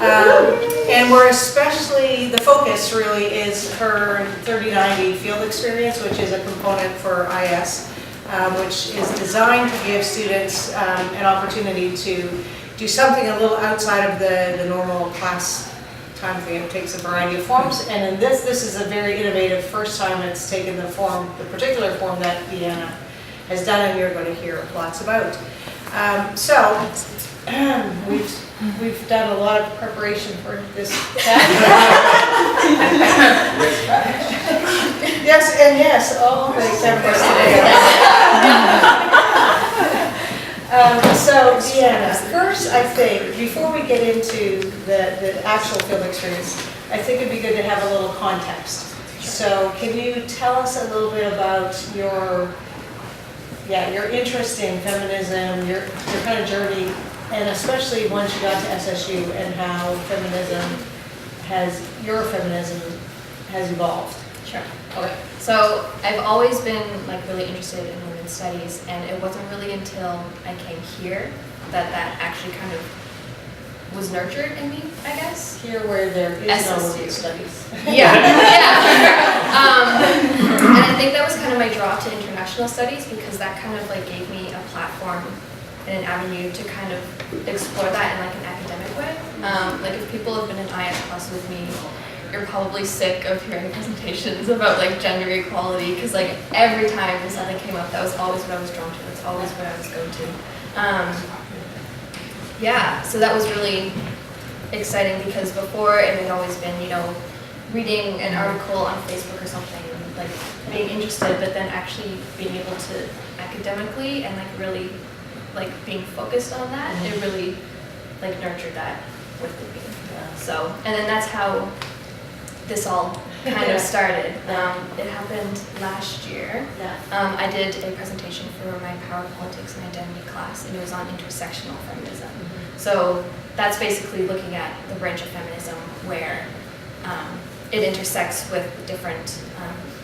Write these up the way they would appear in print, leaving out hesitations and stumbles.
And we're especially, the focus really is her 3090 field experience, which is a component for IS, which is designed to give students an opportunity to do something a little outside of the normal class time frame. It takes a variety of forms, and in this is a very innovative first time it's taken the particular form that Deanna has done, and you're going to hear lots about. We've done a lot of preparation for this. Yes, and yes, all the examples today. So, Deanna, first I think, before we get into the actual field experience, I think it'd be good to have a little context. So, can you tell us a little bit about your interest in feminism, your kind of journey, and especially once you got to SSU, and how your feminism has evolved? Sure. Okay. So I've always been really interested in women's studies, and it wasn't really until I came here that actually kind of was nurtured in me, I guess. Here where there is no women's studies. Yeah. And I think that was kind of my draw to international studies, because that kind of gave me a platform and an avenue to kind of explore that in an academic way. If people have been in IS class with me, you're probably sick of hearing presentations about gender equality, because every time something came up, that was always what I was drawn to. That's always what I was going to. So that was really exciting, because before it had always been, reading an article on Facebook or something, being interested, but then actually being able to academically and really being focused on that, it really nurtured that within me. So, and then that's how this all kind of started. It happened last year. I did a presentation for my Power Politics and Identity class, and it was on intersectional feminism. So that's basically looking at the branch of feminism where it intersects with different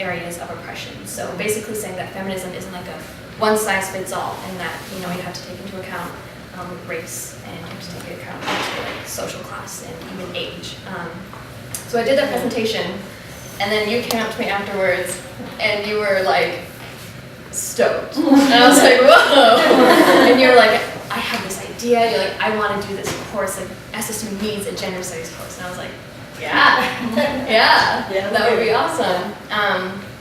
areas of oppression. So basically saying that feminism isn't a one-size-fits-all, and that you have to take into account race, and you have to take into account social class and even age. So I did that presentation, and then you came up to me afterwards, and you were stoked. And I was whoa! And you were I have this idea. You're I want to do this course. SSU needs a gender studies course. And I was yeah, that would be awesome.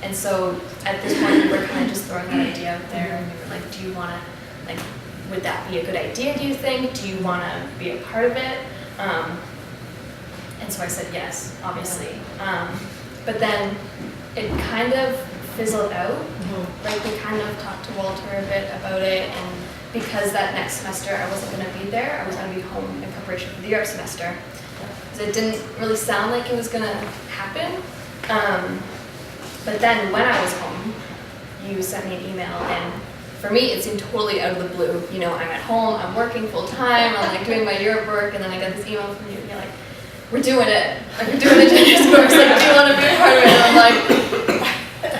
And so at this point, we were kind of just throwing that idea out there, and we were do you want to, would that be a good idea, do you think? Do you want to be a part of it? And so I said yes, obviously. But then it kind of fizzled out. We kind of talked to Walter a bit about it, and because that next semester I wasn't going to be there, I was going to be home in preparation for the year semester. Because it didn't really sound like it was going to happen. But then when I was home, you sent me an email, and for me it seemed totally out of the blue. I'm at home, I'm working full time, I'm doing my Europe work, and then I got this email from you, and you're we're doing it. We're doing the gender course. Do you want to be a part of it? And I'm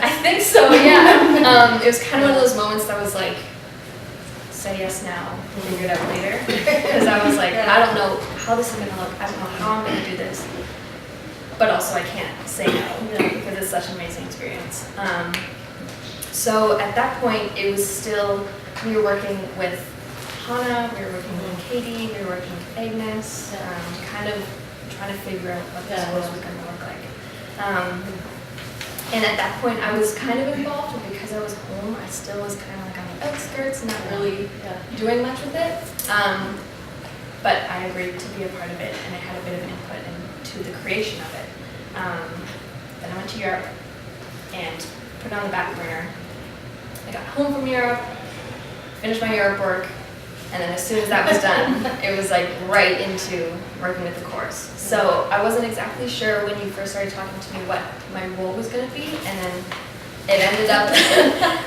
I think so, yeah. It was kind of one of those moments that was say yes now, figure it out later. Because I was I don't know how this is going to look. I don't know how I'm going to do this. But also I can't say no, because it's such an amazing experience. So at that point, it was still, we were working with Hannah, we were working with Katie, we were working with Agnes, kind of trying to figure out what this course was going to look like. And at that point, I was kind of involved, but because I was home, I still was kind of on the outskirts, not really doing much with it. But I agreed to be a part of it, and I had a bit of input into the creation of it. Then I went to Europe and put it on the back burner. I got home from Europe, finished my Europe work, and then as soon as that was done, it was right into working with the course. So I wasn't exactly sure when you first started talking to me what my role was going to be, and then it ended up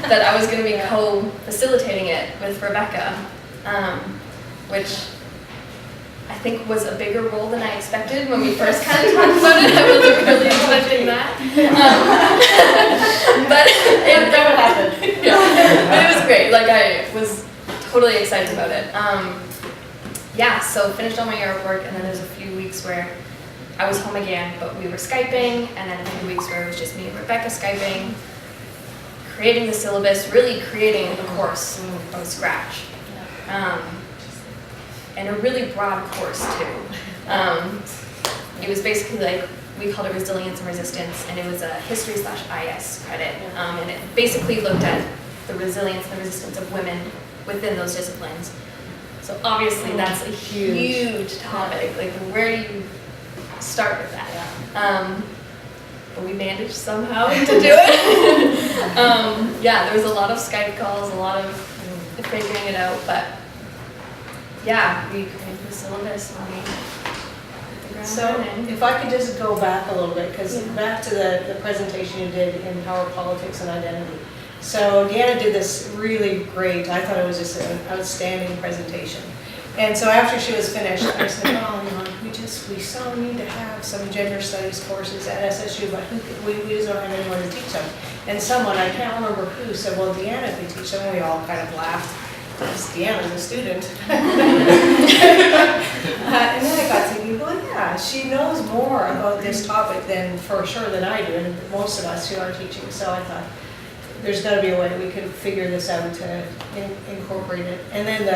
that I was going to be co-facilitating it with Rebecca, which I think was a bigger role than I expected when we first kind of talked about it. I wasn't really expecting that. But it never happened. But it was great. I was totally excited about it. yeah, so finished all my year of work, and then there's a few weeks where I was home again, but we were Skyping, and then a few weeks where it was just me and Rebecca Skyping, creating the syllabus, really creating a course from scratch. And a really broad course too. It was basically like, we called it Resilience and Resistance, and it was a history/IS credit. And it basically looked at the resilience and the resistance of women within those disciplines. So obviously that's a huge topic. Like, where do you start with that? But we managed somehow to do it. Yeah, there was a lot of Skype calls, a lot of figuring it out, but yeah, we created the syllabus and we hit the ground So running. if I could just go back a little bit, because back to the presentation you did in Power Politics and Identity. So Deanna did this really great, I thought it was just an outstanding presentation. And so after she was finished, I said, oh, you know, we so need to have some gender studies courses at SSU, but we just don't have anyone to teach them. And someone, I can't remember who, said, well, Deanna could teach them, and we all kind of laughed. Because Deanna's a student. And then I got thinking, well, yeah, she knows more about this topic than, for sure, than I do, and most of us who are teaching. So I thought, there's got to be a way we could figure this out to incorporate it. And then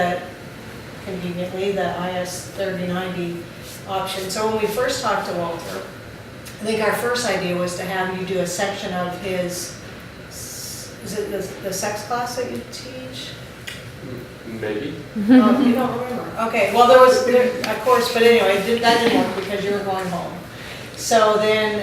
conveniently, the IS 3090 option. So when we first talked to Walter, I think our first idea was to have you do a section of his, is it the sex class that you teach? Maybe. Oh, you don't remember? Okay, well, there was a course, but anyway, that didn't work because you were going home. So then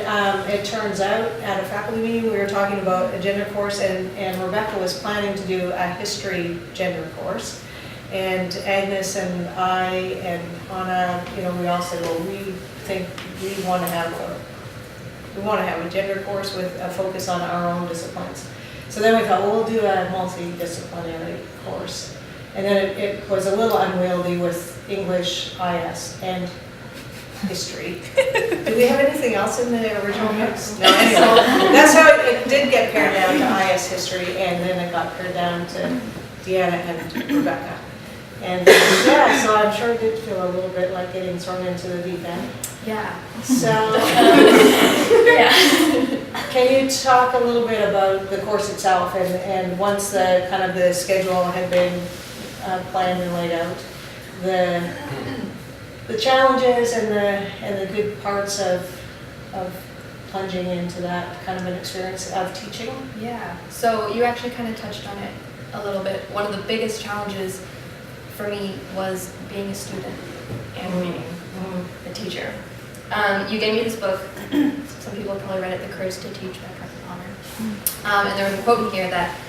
it turns out at a faculty meeting, we were talking about a gender course, and Rebecca was planning to do a history gender course. And Agnes and I and Hannah, you know, we all said, well, we think we want to have a gender course with a focus on our own disciplines. So then we thought, well, we'll do a multidisciplinary course. And then it was a little unwieldy with English, IS, and history. Do we have anything else in the original mix? No, anyway. That's how it did get pared down to IS history, and then it got pared down to Deanna and Rebecca. And yeah, so I'm sure it did feel a little bit like getting thrown into the deep end. Yeah. So, Yeah. can you talk a little bit about the course itself, and once the kind of the schedule had been planned and laid out, the challenges and the good parts of plunging into that kind of an experience of teaching? Yeah, so you actually kind of touched on it a little bit. One of the biggest challenges for me was being a student and being a teacher. You gave me this book, some people have probably read it, The Courage to Teach by Carson Palmer. And there was a quote in here that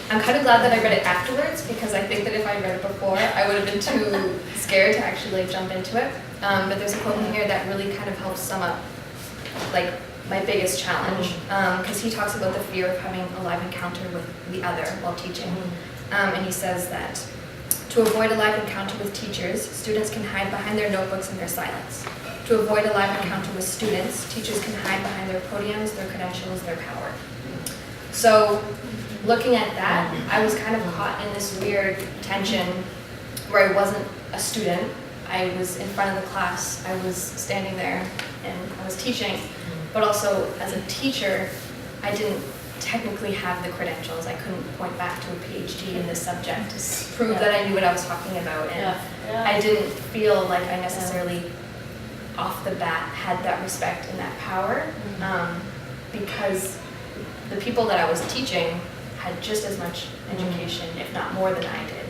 I'm kind of glad that I read it afterwards, because I think that if I read it before, I would have been too scared to actually like jump into it. But there's a quote in here that really kind of helps sum up like my biggest challenge, because he talks about the fear of having a live encounter with the other while teaching. And he says that to avoid a live encounter with teachers, students can hide behind their notebooks and their silence. To avoid a live encounter with students, teachers can hide behind their podiums, their credentials, their power. So looking at that, I was kind of caught in this weird tension where I wasn't a student. I was in front of the class, I was standing there and I was teaching, but also as a teacher, I didn't technically have the credentials. I couldn't point back to a PhD in this subject to prove that I knew what I was talking about, and I didn't feel like I necessarily off the bat had that respect and that power, because the people that I was teaching had just as much education, if not more than I did.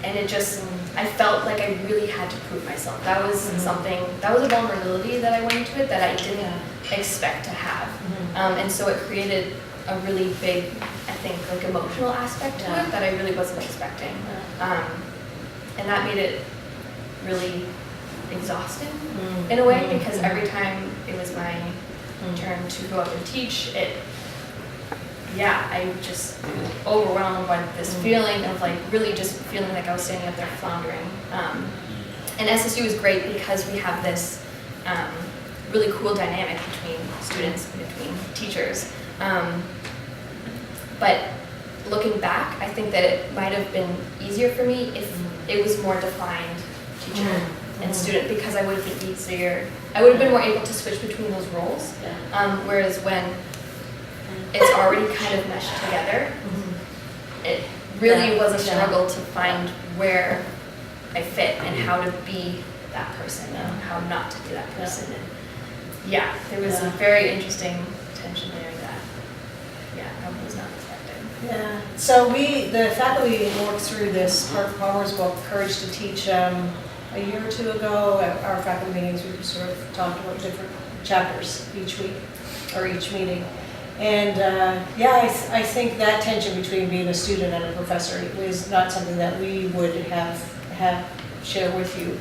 And it just, I felt like I really had to prove myself. That was something, that was a vulnerability that I went into it that I didn't expect to have. And so it created a really big, I think, like emotional aspect to it that I really wasn't expecting. And that made it really exhausting in a way, because every time it was my turn to go up and teach, I just overwhelmed by this feeling of like really just feeling like I was standing up there floundering. And SSU is great because we have this really cool dynamic between students and between teachers. But looking back, I think that it might have been easier for me if it was more defined teacher and student, because I would have been easier. I would have been more able to switch between those roles. Whereas when it's already kind of meshed together, it really was a struggle to find where I fit and how to be that person and how not to be that person. And yeah, there was a very interesting tension there that, I was not expecting. Yeah, so the fact that we worked through this Palmer's book, Courage to Teach, a year or two ago at our faculty meetings, we sort of talked about different chapters each week or each meeting. And I think that tension between being a student and a professor was not something that we would have share with you.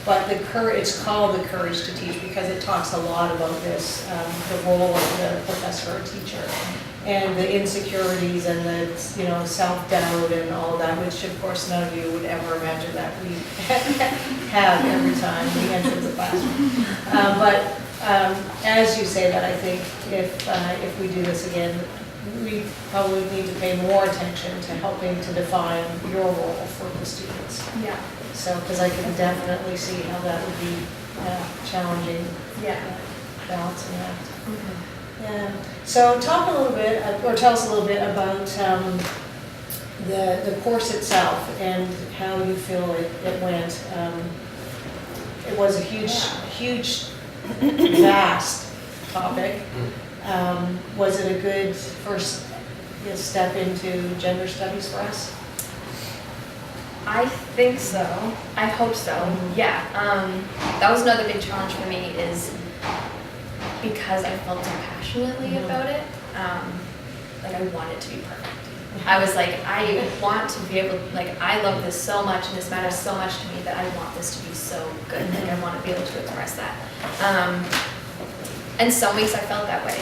But it's called The Courage to Teach because it talks a lot about this, the role of the professor or teacher, and the insecurities and the self-doubt and all of that, which of course none of you would ever imagine that we have every time we enter the classroom. But as you say that, I think if we do this again, we probably need to pay more attention to helping to define your role for the students. Yeah. So, because I can definitely see how that would be challenging. Balancing that. Yeah. So talk a little bit, or tell us a little bit about the course itself and how you feel it went. It was a huge, vast topic. Was it a good first step into gender studies for us? I think so. I hope so. Yeah. That was another big challenge for me, is because I felt so passionately about it. Like I want it to be perfect. I was like, I want to be able, I love this so much and this matters so much to me that I want this to be so good. Like I want to be able to express that. And some weeks I felt that way,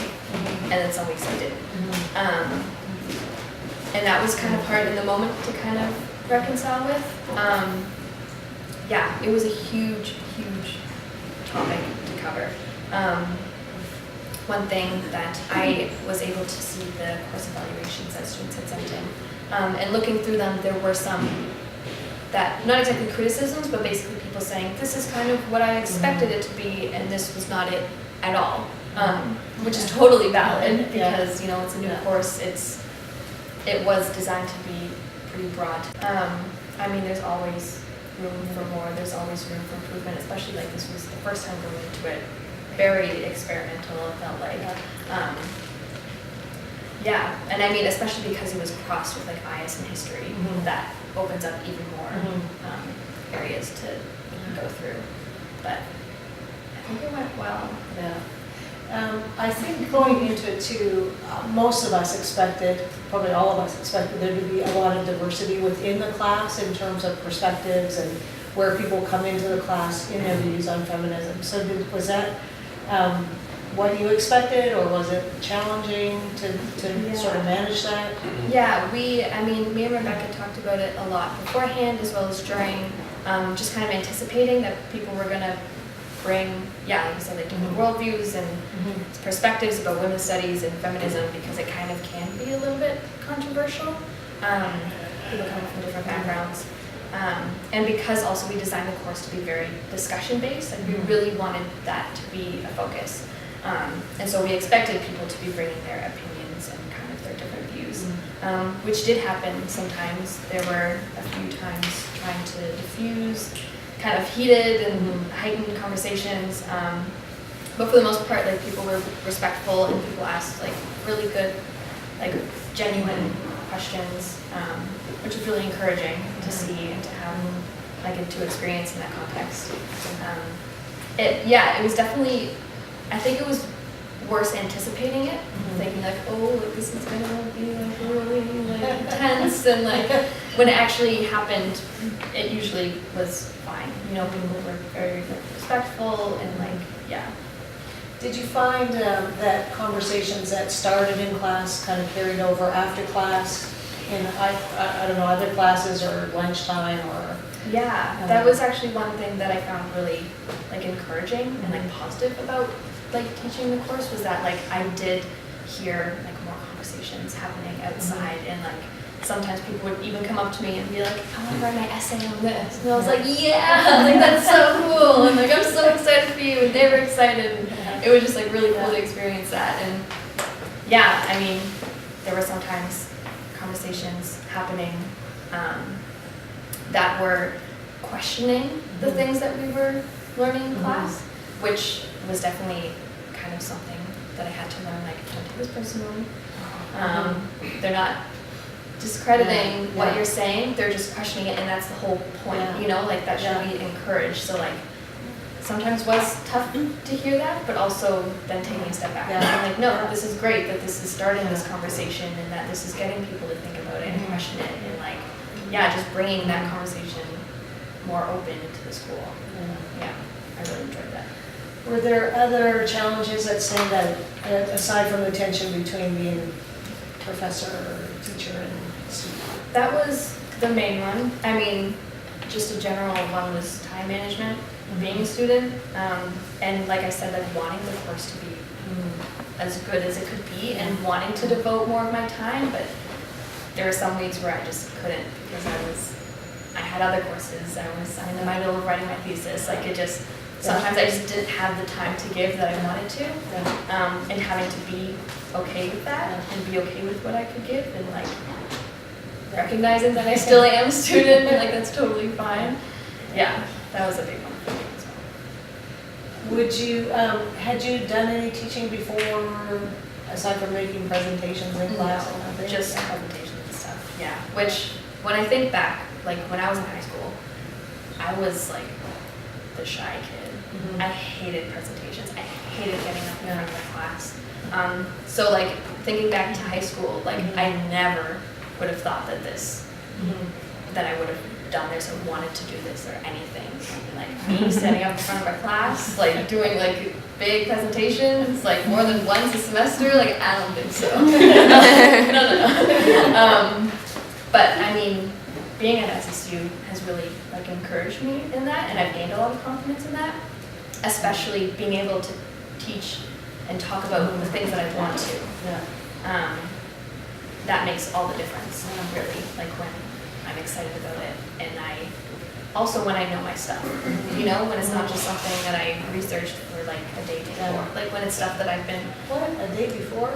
and then some weeks I didn't. And that was kind of hard in the moment to kind of reconcile with. It was a huge topic to cover. One thing that I was able to see the course evaluations that students had sent in, and looking through them, there were some that, not exactly criticisms, but basically people saying, this is kind of what I expected it to be, and this was not it at all, which is totally valid because, it's a new course, it was designed to be pretty broad. There's always room for more, there's always room for improvement, especially this was the first time going into it. Very experimental, it felt like. And especially because it was crossed with IS and history, that opens up even more areas to go through. But I think it went well. Yeah. I think going into it too, most of us expected, probably all of us expected there to be a lot of diversity within the class in terms of perspectives and where people come into the class in their views on feminism. So was that what you expected, or was it challenging to sort of manage that? Yeah, me and Rebecca talked about it a lot beforehand as well as during, just kind of anticipating that people were going to bring, like you said, different worldviews and perspectives about women's studies and feminism, because it kind of can be a little bit controversial. People coming from different backgrounds. And because also we designed the course to be very discussion-based, we really wanted that to be a focus. And so we expected people to be bringing their opinions and kind of their different views, which did happen sometimes. There were a few times trying to diffuse kind of heated and heightened conversations. But for the most part, people were respectful and people asked really good, genuine questions, which was really encouraging to see and to have to experience in that context. It was definitely, I think it was worse anticipating it, thinking this is gonna be really intense, and when it actually happened, it usually was fine. People were very respectful and Did you find that conversations that started in class kind of carried over after class in, I don't know, other classes or lunchtime or? Yeah, that was actually one thing that I found really encouraging and positive about teaching the course, was that I did hear more conversations happening outside and sometimes people would even come up to me and be like, I want to write my essay on this. And I was like, yeah, like that's so cool. And like, I'm so excited for you. And they were excited. And it was just like really cool to experience that. And yeah, I mean, there were sometimes conversations happening that were questioning the things that we were learning in class, which was definitely kind of something that I had to learn, like, don't take this personally. They're not discrediting what you're saying, they're just questioning it, and that's the whole point, you know, like that should be encouraged. So like, sometimes was tough to hear that, but also then taking a step back and being like, no, this is great that this is starting this conversation and that this is getting people to think about it and question it and like, just bringing that conversation more open into the school. Yeah, I really enjoyed that. Were there other challenges that stand out, aside from the tension between being professor or teacher and student? That was the main one. I mean, just a general one was time management, being a student, and like I said, like wanting the course to be as good as it could be and wanting to devote more of my time, but there were some weeks where I just couldn't because I had other courses, I was in the middle of writing my thesis, like it just, sometimes I just didn't have the time to give that I wanted to, and having to be okay with that and be okay with what I could give and like recognizing that I still am a student and like that's totally fine. Yeah, that was a big one for me as well. Would you, had you done any teaching before, aside from making presentations in class and other things? Just presentations and stuff, yeah. Which, when I think back, like when I was in high school, I was like the shy kid. I hated presentations. I hated getting up in front of the class. So like thinking back to high school, like I never would have thought that that I would have done this or wanted to do this or anything. Like me standing up in front of a class, like doing like big presentations, like more than once a semester, like I don't think so. No. But I mean, being at SSU has really like encouraged me in that, and I've gained a lot of confidence in that, especially being able to teach and talk about the things that I want to. That makes all the difference, really, like when I'm excited about it, and also when I know my stuff, you know, when it's not just something that I researched for like a day before, like when it's stuff that I've been... What, a day before?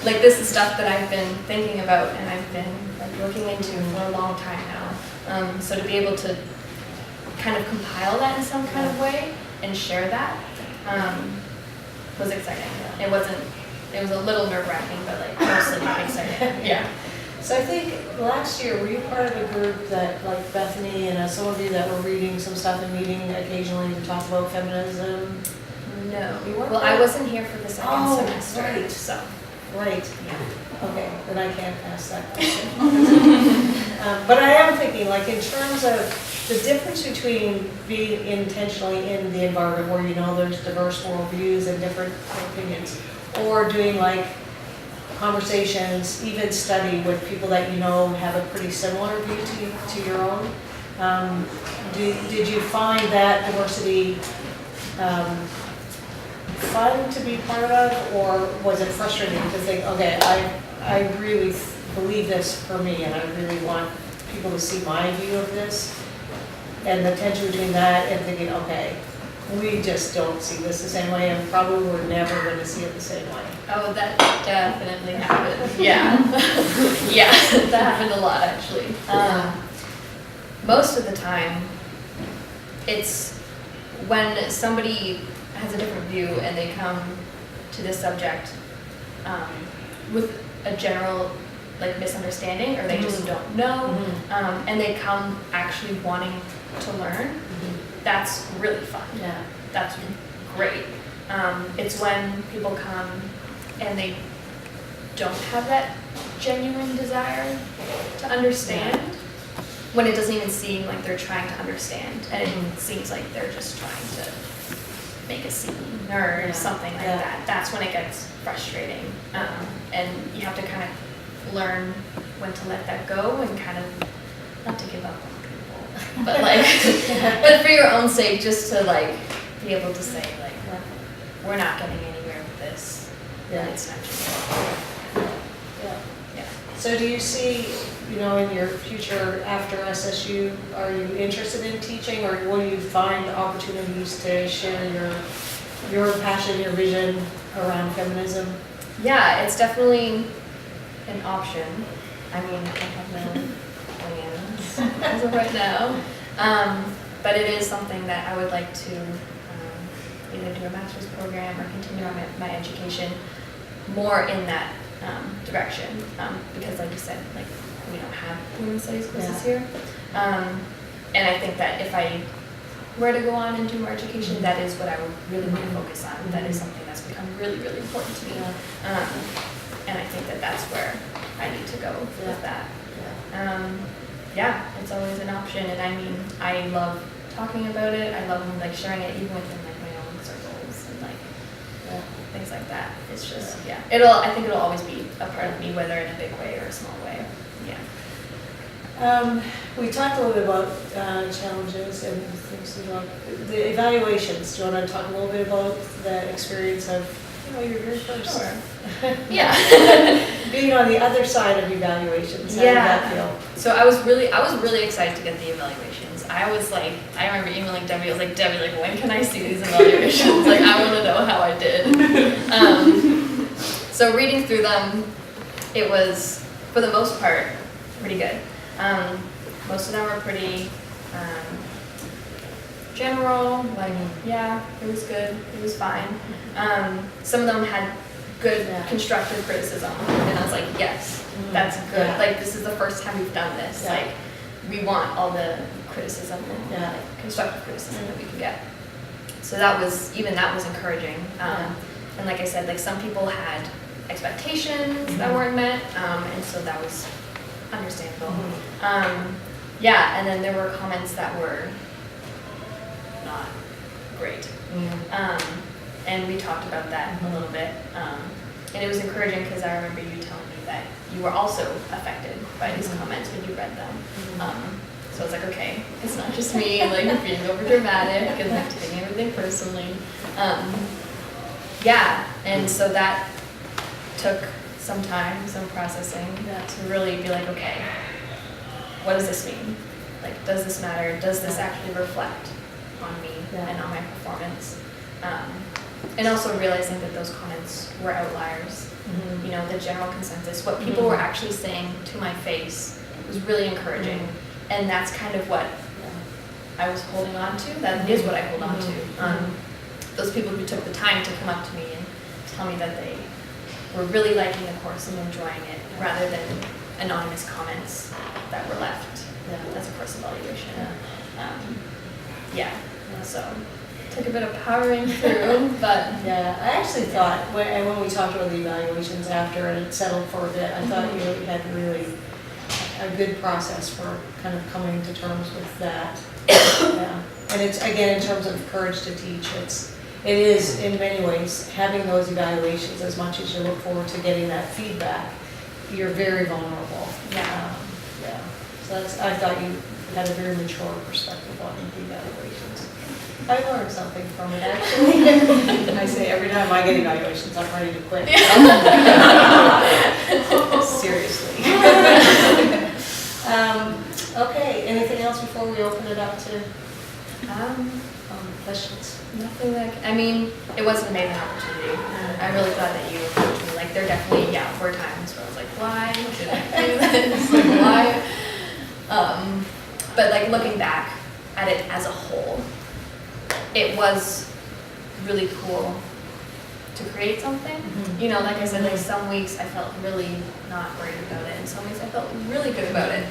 Like this is stuff that I've been thinking about and I've been like looking into for a long time now. So to be able to kind of compile that in some kind of way and share that was exciting. It was a little nerve-wracking, but like mostly exciting. Yeah. So I think last year, were you part of a group that, like Bethany and some of you that were reading some stuff and meeting occasionally to talk about feminism? No. You weren't? Well, I wasn't here for the second semester. Right. So. Right. Yeah. Okay, then I can't ask that question. But I am thinking, like, in terms of the difference between being intentionally in the environment where you know there's diverse worldviews and different opinions, or doing like conversations, even study with people that you know have a pretty similar view to your own. Did you find that diversity fun to be part of, or was it frustrating to think, okay, I really believe this for me and I really want people to see my view of this, and the tension between that and thinking, okay, we just don't see this the same way and probably we're never going to see it the same way. Oh, that definitely happened. Yeah. Yeah, that happened a lot actually. Most of the time, it's when somebody has a different view and they come to this subject with a general like misunderstanding, or they just don't know, and they come actually wanting to learn. That's really fun. Yeah. That's great. It's when people come and they don't have that genuine desire to understand, when it doesn't even seem like they're trying to understand, and it seems like they're just trying to make a scene or something like that. That's when it gets frustrating, and you have to kind of learn when to let that go and kind of not to give up on people, but like, but for your own sake, just to like be able to say like, we're not getting anywhere with this, then it's time to go. Yeah. Yeah. So do you see, in your future after SSU, are you interested in teaching, or will you find opportunities to share your passion, your vision around feminism? Yeah, it's definitely an option. I mean, I have no plans as of right now. But it is something that I would like to either do a master's program or continue on my education more in that direction. Because like you said, like we don't have women's studies courses here. And I think that if I were to go on and do more education, that is what I would really want to focus on. That is something that's become really, really important to me. And I think that that's where I need to go with that. It's always an option, and I mean, I love talking about it. I love like sharing it even within like my own circles and like things like that. It's just I think it'll always be a part of me, whether in a big way or a small way. We talked a little bit about challenges and things like the evaluations. Do you want to talk a little bit about the experience of your very first? Sure. Yeah. Being on the other side of evaluations, how did that feel? So I was really excited to get the evaluations. I remember emailing Debbie. I was like, Debbie, like, when can I see these evaluations? Like, I want to know how I did. So reading through them, it was, for the most part, pretty good. Most of them were pretty general, like, it was good, it was fine. Some of them had good constructive criticism, and I was like, yes, that's good. Like, this is the first time we've done this. Like, we want all the criticism and like, constructive criticism that we can get. So that was encouraging. And like I said, like some people had expectations that weren't met, and so that was understandable. And then there were comments that were not great. And we talked about that a little bit. And it was encouraging because I remember you telling me that you were also affected by these comments when you read them. So I was like, okay, it's not just me, like being over dramatic and like taking everything personally. And so that took some time, some processing to really be like, okay, what does this mean? Like, does this matter? Does this actually reflect on me and on my performance? And also realizing that those comments were outliers. The general consensus, what people were actually saying to my face was really encouraging. And that's kind of what I was holding on to. That is what I hold on to. Those people who took the time to come up to me and tell me that they were really liking the course and enjoying it, rather than anonymous comments that were left as a course evaluation. So it took a bit of powering through, but I actually thought when we talked about the evaluations after and it settled for a bit, I thought you had really a good process for kind of coming to terms with that. And it's, again, in terms of courage to teach, it is in many ways having those evaluations. As much as you look forward to getting that feedback, you're very vulnerable. So I thought you had a very mature perspective on the evaluations. I learned something from it, actually. I say every time I get evaluations, I'm ready to quit. Seriously. Okay, anything else before we open it up to questions? nothing it was an amazing opportunity. I'm really glad that you approached me. Like, there definitely, were times where I was like, why did I do this? Like, why? But like looking back at it as a whole, it was really cool to create something. Like I said, like some weeks I felt really not great about it, and some weeks I felt really good about it.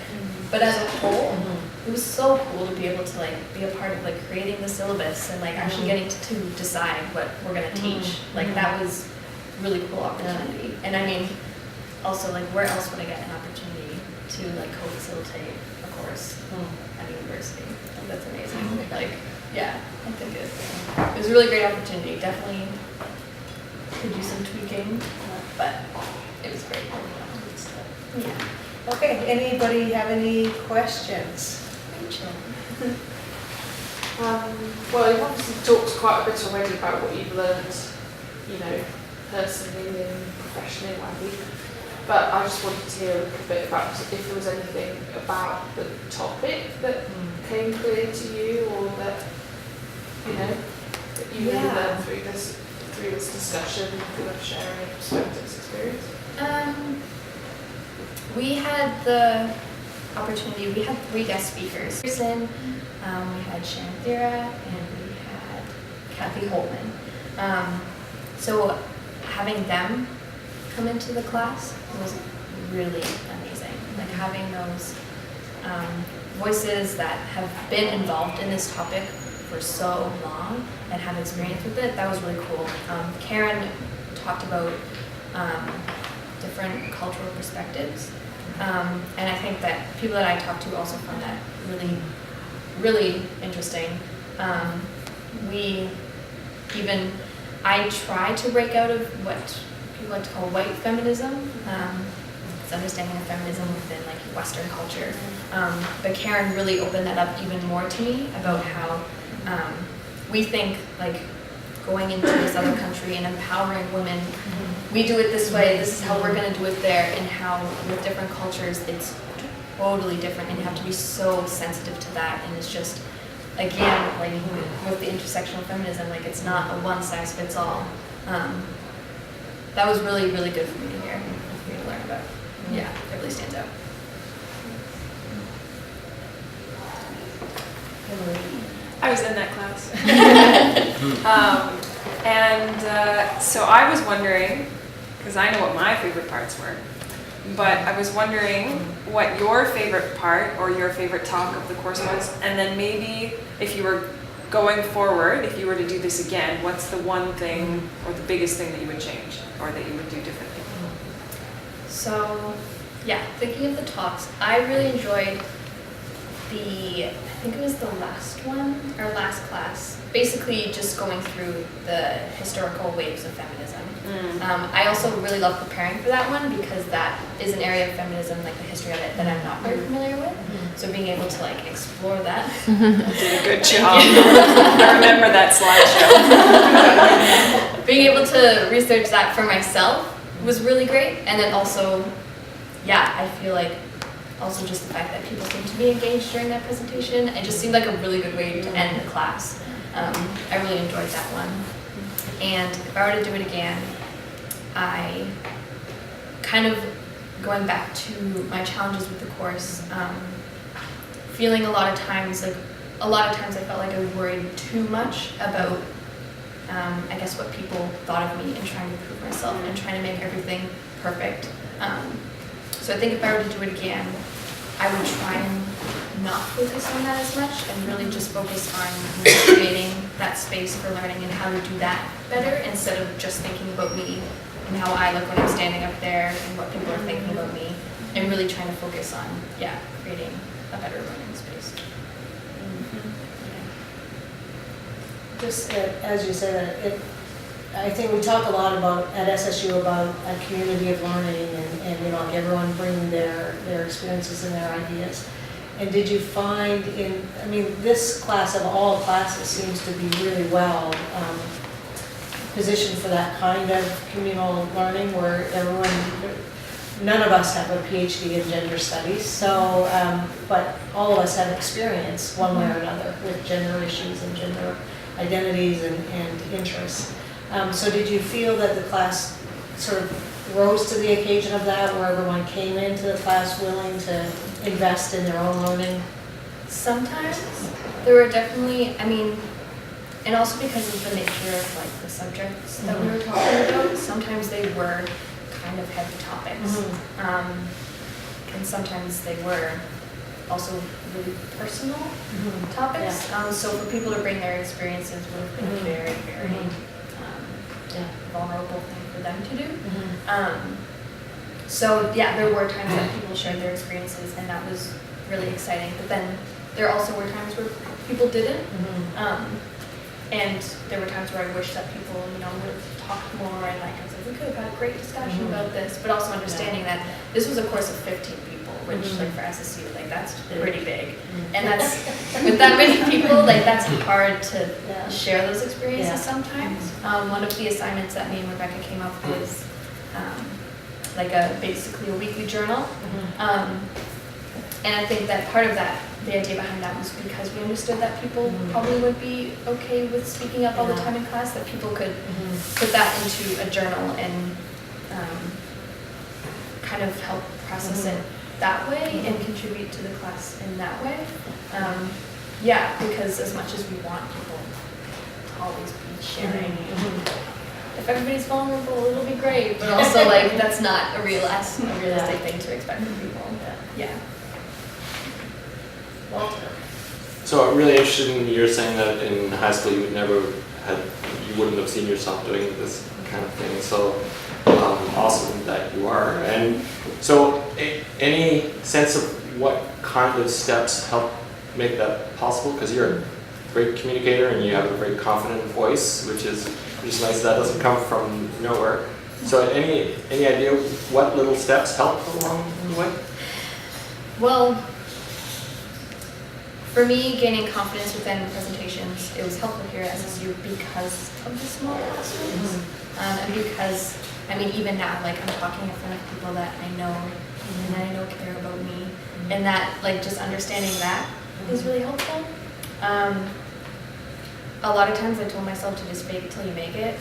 But as a whole, it was so cool to be able to like be a part of like creating the syllabus and like actually getting to decide what we're gonna teach. Like that was a really cool opportunity. And also like where else would I get an opportunity to like co-facilitate a course at university? Like that's amazing. Like I think it was a really great opportunity. Definitely could do some tweaking, but it was great. Okay, anybody have any questions? Rachel. Well, you've obviously talked quite a bit already about what you've learned you know, personally and professionally and what have you. But I just wanted to hear a little bit about if there was anything about the topic that came clear to you, or that, you know, that you really learned through this discussion, through of sharing perspectives, experience. We had the opportunity, we had 3 guest speakers. We had Sharon Thera, and we had Kathy Holtman. So having them come into the class was really amazing. Like having those voices that have been involved in this topic for so long and have experience with it, that was really cool. Karen talked about different cultural perspectives. And I think that people that I talked to also found that really, really interesting. I try to break out of what people like to call white feminism. It's understanding of feminism within like Western culture. But Karen really opened that up even more to me about how we think like going into this other country and empowering women, we do it this way, this is how we're going to do it there, and how with different cultures it's totally different, and you have to be so sensitive to that. And it's just, again, like with the intersectional feminism, like it's not a one size fits all. That was really, really good for me to hear, for me to learn about. Yeah, it really stands out. I was in that class. So I was wondering, because I know what my favorite parts were, but I was wondering what your favorite part or your favorite talk of the course was, and then maybe if you were going forward, if you were to do this again, what's the one thing or the biggest thing that you would change or that you would do differently? So, yeah, thinking of the talks, I really enjoyed I think it was the last one, or last class, basically just going through the historical waves of feminism. I also really love preparing for that one because that is an area of feminism, like the history of it, that I'm not very familiar with. So being able to like explore that. You did a good job. I remember that slideshow. Being able to research that for myself was really great. And then also, yeah, I feel like also just the fact that people seem to be engaged during that presentation, it just seemed like a really good way to end the class. I really enjoyed that one. And if I were to do it again, I kind of going back to my challenges with the course, feeling a lot of times I felt like I worried too much about I guess what people thought of me and trying to prove myself and trying to make everything perfect. So I think if I were to do it again, I would try and not focus on that as much and really just focus on creating that space for learning and how to do that better instead of just thinking about me and how I look when I'm standing up there and what people are thinking about me, and really trying to focus on, creating a better learning space. Just as you said, I think we talk a lot about at SSU about a community of learning and like everyone bringing their experiences and their ideas. And did you find this class of all classes seems to be really well positioned for that kind of communal learning where none of us have a PhD in gender studies, so, but all of us have experience one way or another with gender issues and gender identities and interests. So did you feel that the class sort of rose to the occasion of that, where everyone came into the class willing to invest in their own learning? Sometimes there were definitely, and also because of the nature of like the subjects that we were talking about, sometimes they were kind of heavy topics. And sometimes they were also really personal topics. So for people to bring their experiences would have been a very, very vulnerable thing for them to do. So there were times that people shared their experiences, and that was really exciting. But then there also were times where people didn't. And there were times where I wish that people, would have talked more, and I was like, we could have had a great discussion about this, but also understanding that this was a course of 15 people. which like for SSU, like that's pretty big. And that's, with that many people, like that's hard to share those experiences sometimes. One of the assignments that me and Rebecca came up with was like basically a weekly journal. And I think that part of that, the idea behind that was because we understood that people probably would be okay with speaking up all the time in class, that people could put that into a journal and kind of help process it that way and contribute to the class in that way. Because as much as we want people to always be sharing, if everybody's vulnerable, it'll be great, but also like that's not a realistic thing to expect from people. Walter. So I'm really interested in you're saying that in high school you wouldn't have seen yourself doing this kind of thing. So awesome that you are. And so any sense of what kind of steps help make that possible? Because you're a great communicator and you have a very confident voice, which is nice. That doesn't come from nowhere. So any idea what little steps help along the way? Well, for me, gaining confidence within presentations, it was helpful here at SSU because of the small classrooms. And because, I mean, even now, like I'm talking in front of people that I know and that I know care about me, and that, like, just understanding that is really helpful. A lot of times I told myself to just fake it till you make it.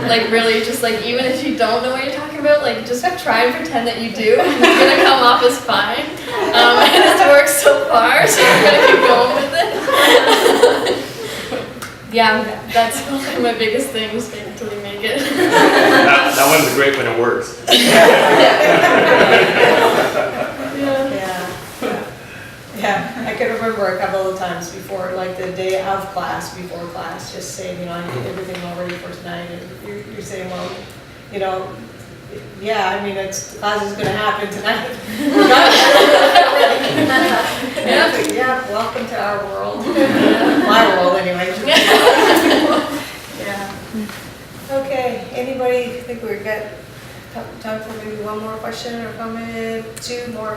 Like really just like, even if you don't know what you're talking about, like just try and pretend that you do. It's gonna come off as fine. And it's worked so far, so I'm gonna keep going with it. That's probably my biggest thing, is fake it till you make it. That one's great when it works. Yeah, I can remember a couple of times before, like the day of class, before class, just saying, I need everything all ready for tonight, and you're saying, well, I mean, class is gonna happen tonight. Welcome to our world. My world, anyway. Okay, anybody think we've got time for maybe one more question or comment, two more?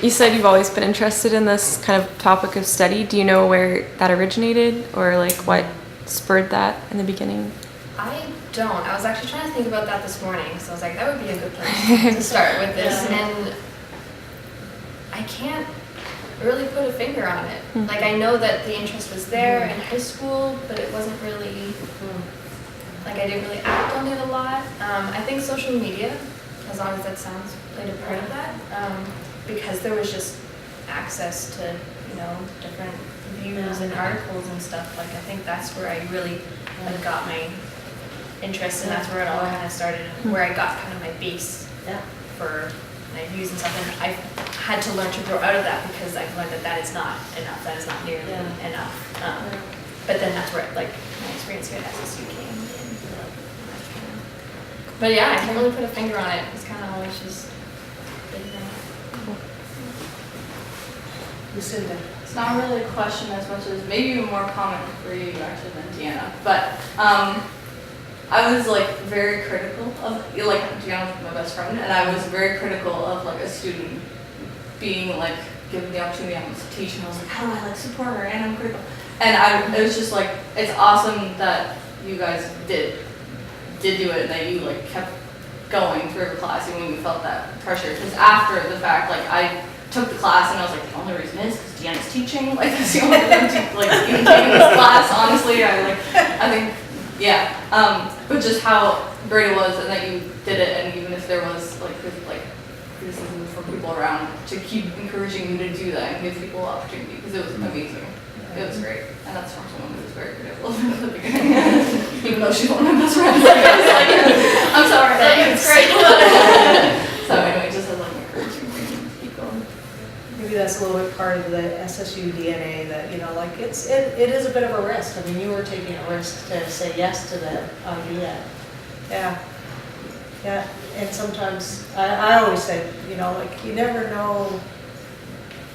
You said you've always been interested in this kind of topic of study. Do you know where that originated, or like what spurred that in the beginning? I don't. I was actually trying to think about that this morning, so I was like, that would be a good place to start with this. And I can't really put a finger on it. Like I know that the interest was there in high school, but it wasn't really, like I didn't really act on it a lot. I think social media, as long as that sounds, played a part of that. Because there was just access to, different views and articles and stuff. Like I think that's where I really got my interest, and that's where it all kind of started, where I got kind of my base for my views and stuff. And I had to learn to grow out of that because I learned that is not enough. That is not nearly enough. But then that's where like my experience here at SSU came in. But I can't really put a finger on it. It's kind of always just figuring out. Lucinda. It's not really a question as much as maybe more comment for you actually than Deanna, but I was like very critical of, like Deanna was my best friend, and I was very critical of like a student being like given the opportunity to teach, and I was like, how do I like support her, and I'm critical. And it was just like, it's awesome that you guys did do it, and that you like kept going through the class even when you felt that pressure, because after the fact, like I took the class and I was like, the only reason is because Deanna's teaching, like that's the only reason like even taking this class, honestly, I think, but just how great it was, and that you did it, and even if there was like criticism from people around, to keep encouraging you to do that and give people opportunity, because it was amazing. It was great, and that's from someone who was very critical at the beginning, even though she's one of my best friends. I'm sorry, it's great. So anyway, just as like encouraging me to keep going. Maybe that's a little bit part of the SSU DNA, that it is a bit of a risk. I mean, you were taking a risk to say yes to the idea. Yeah, and sometimes I always say, you never know.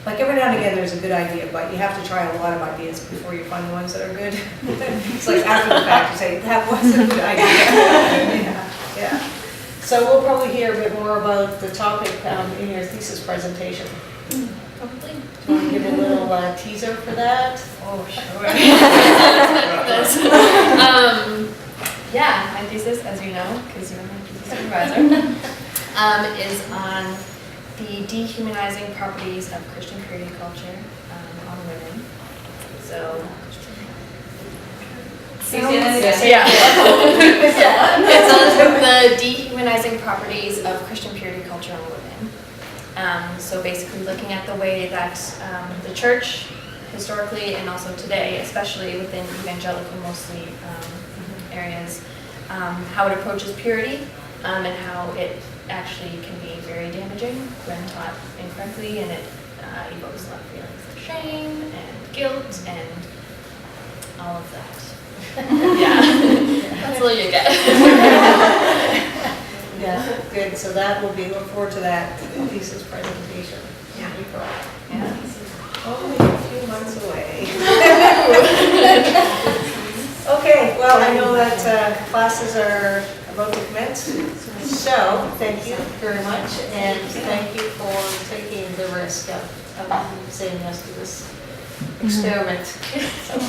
Like every now and again there's a good idea, but you have to try a lot of ideas before you find ones that are good. It's like after the fact you say, that was a good idea. So So we'll probably hear a bit more about the topic in your thesis presentation. Probably. Do you want to give a little teaser for that? Oh, sure. Yeah, my thesis, as you know, because you're my thesis supervisor, is on the dehumanizing properties of Christian purity culture on women. So, yeah. It's on the dehumanizing properties of Christian purity culture on women. So basically looking at the way that the church, historically and also today, especially within evangelical mostly areas, how it approaches purity and how it actually can be very damaging when taught incorrectly, and it evokes a lot of feelings of shame and guilt and all of that. Yeah, that's all you get. Yeah, good. So that will be, look forward to that thesis presentation. Yeah. April. Yeah. Only a few months away. Okay, well, I know that classes are about to commence, so thank you very much, and thank you for taking the risk of saying yes to this experiment. So.